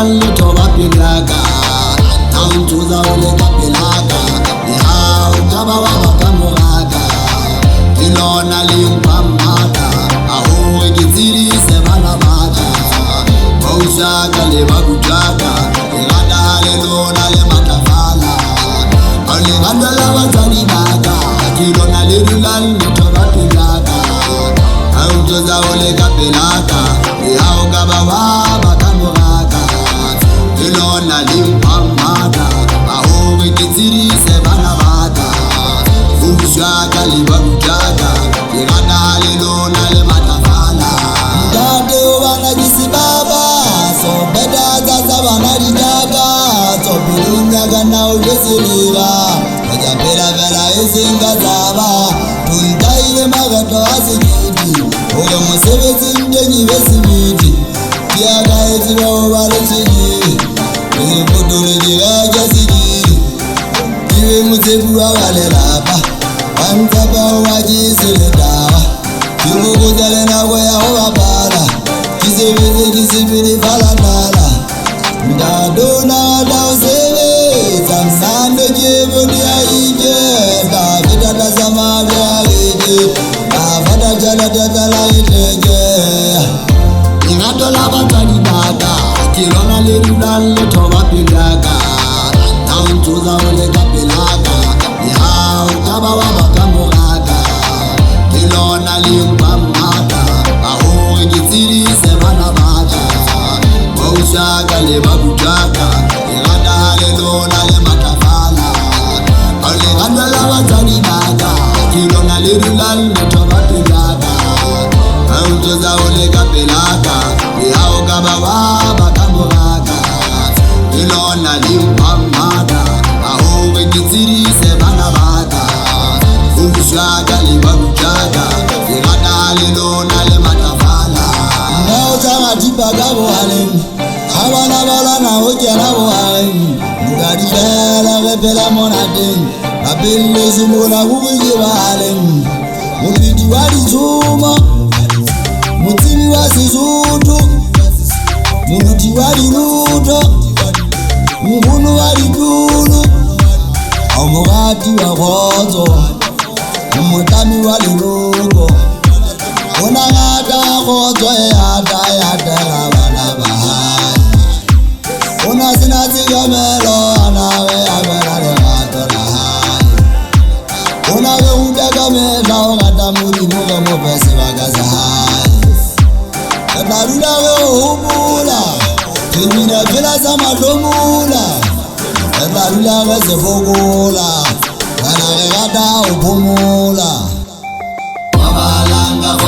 lelulal toba pilaka nauntuza ule kapilaka ya ukaba wabakamuraka kilona limpamata ahuwe kiziri sebana mata maushaka lebakutaka ilada lelona le matafala alinganda la wazanidaka kilona lelulal toba pilaka nauntuza ule kapilaka ya ukaba wabakamuraka kilona limpamata ahuwe kiziri sebana mata ushaka libakutaka ilada lelona le matafala mdade wana jisibaba so beda zaza wana lijaka so bilunyaga na ujesiliga wajapela vela isinga zaba tuntaile magato asigiti uwe musebezi mdenyi vesibiti kiaga eti wao wale chini ilipudule jigaja sigiti iwe musebu wa wale lapa wantaba wajisile dawa kimuguzale na wea wabara kisebeze kisibili falatala mdadona dausele samsande kibuni ya ije kafita tasama vya ije kafata jala tatala itege ingatola batani bata kilona lelulal toba pilaka nauntuza ule kapilaka ya ukaba wabakamuraka kilona limpamata ahuwe kiziri sebana mata maushaka lebakutaka ilada lelona le matafala alinganda la wazanidaka kilona lelulal toba pilaka nauntuza ule kapilaka ya ukaba wabakamuraka kilona limpamata ahuwe kiziri sebana mata ushaka libakutaka ilada lelona le matafala nauchama tipagabo halen abana bala na ojana bo halen mugadi bela bepela monaden abelle zumona guguye halen mupidi wali zuma mutibi wasizutu munuti wali luto mugunu wali dulu omugati wakozo umutami wali lugo unangata kozo yata bana bahai unasinazi yamelo anawe amela le matola hai unawe udega mela ongata muri muga mopesi bagaza hai kataruna we ubula kimina vila sama domula kataruna we sefogula kanagata upumula wabalanga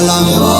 Love you.